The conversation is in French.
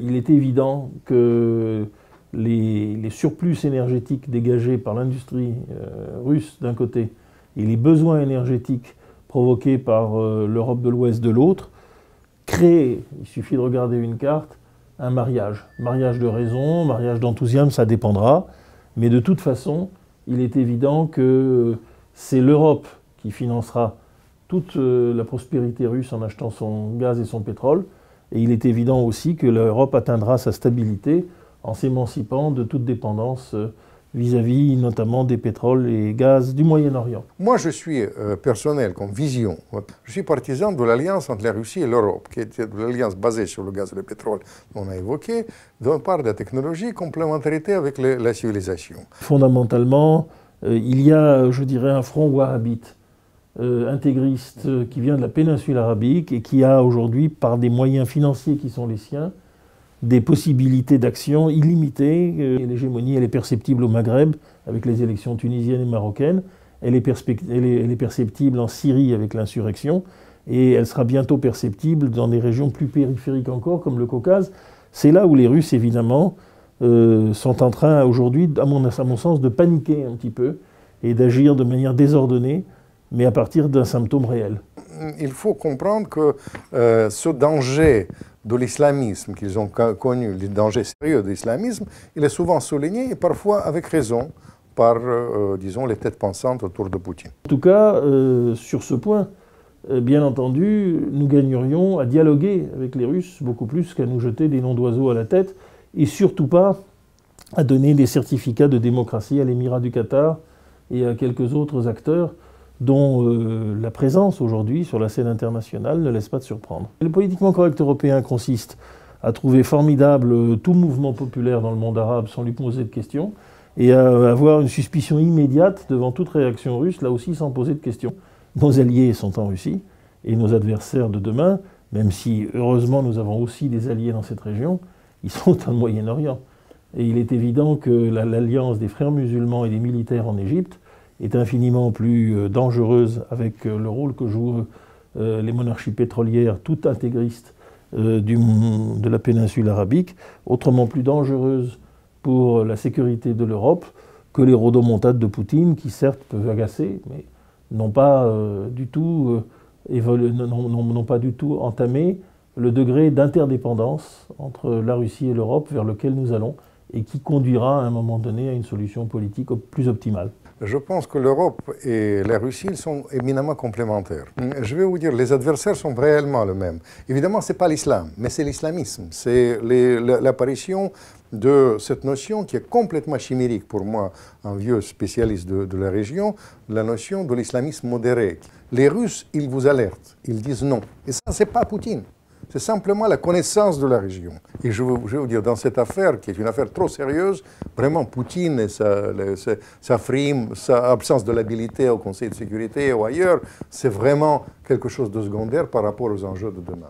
il est évident que les surplus énergétiques dégagés par l'industrie russe d'un côté et les besoins énergétiques provoqués par l'Europe de l'Ouest de l'autre créent, il suffit de regarder une carte, un mariage. Mariage de raison, mariage d'enthousiasme, ça dépendra. Mais de toute façon, il est évident que c'est l'Europe qui financera toute la prospérité russe en achetant son gaz et son pétrole. Et il est évident aussi que l'Europe atteindra sa stabilité en s'émancipant de toute dépendance vis-à-vis notamment des pétroles et gaz du Moyen-Orient. Moi, je suis personnel, comme vision. Je suis partisan de l'alliance entre la Russie et l'Europe, qui est l'alliance basée sur le gaz et le pétrole qu'on a évoqué, d'une part de la technologie, complémentarité avec la civilisation. Fondamentalement, il y a, je dirais, un front wahhabite, intégriste, qui vient de la péninsule arabique et qui a aujourd'hui, par des moyens financiers qui sont les siens, des possibilités d'action illimitées. L'hégémonie, elle est perceptible au Maghreb, avec les élections tunisiennes et marocaines. Elle est perceptible en Syrie avec l'insurrection. Et elle sera bientôt perceptible dans des régions plus périphériques encore, comme le Caucase. C'est là où les Russes, évidemment, sont en train aujourd'hui, à mon sens, de paniquer un petit peu et d'agir de manière désordonnée, mais à partir d'un symptôme réel. Il faut comprendre que ce danger de l'islamisme qu'ils ont connu, le danger sérieux de l'islamisme, il est souvent souligné et parfois avec raison par, disons, les têtes pensantes autour de Poutine. En tout cas, sur ce point, bien entendu, nous gagnerions à dialoguer avec les Russes beaucoup plus qu'à nous jeter des noms d'oiseaux à la tête et surtout pas à donner des certificats de démocratie à l'Émirat du Qatar et à quelques autres acteurs dont la présence aujourd'hui sur la scène internationale ne laisse pas de surprendre. Le politiquement correct européen consiste à trouver formidable tout mouvement populaire dans le monde arabe sans lui poser de questions et à avoir une suspicion immédiate devant toute réaction russe, là aussi sans poser de questions. Nos alliés sont en Russie et nos adversaires de demain, même si heureusement nous avons aussi des alliés dans cette région, ils sont dans le Moyen-Orient. Et il est évident que l'alliance des frères musulmans et des militaires en Égypte est infiniment plus dangereuse avec le rôle que jouent les monarchies pétrolières toutes intégristes de la péninsule arabique, autrement plus dangereuse pour la sécurité de l'Europe que les rodomontades de Poutine qui certes peuvent agacer, mais n'ont pas du tout entamé le degré d'interdépendance entre la Russie et l'Europe vers lequel nous allons et qui conduira à un moment donné à une solution politique plus optimale. Je pense que l'Europe et la Russie sont éminemment complémentaires. Je vais vous dire, les adversaires sont réellement les mêmes. Évidemment, ce n'est pas l'islam, mais c'est l'islamisme. C'est l'apparition de cette notion qui est complètement chimérique pour moi, un vieux spécialiste de la région, la notion de l'islamisme modéré. Les Russes, ils vous alertent, ils disent non. Et ça, ce n'est pas Poutine. C'est simplement la connaissance de la région. Et je vais vous dire, dans cette affaire, qui est une affaire trop sérieuse, vraiment Poutine et sa frime, sa absence de l'habilité au Conseil de sécurité ou ailleurs, c'est vraiment quelque chose de secondaire par rapport aux enjeux de demain.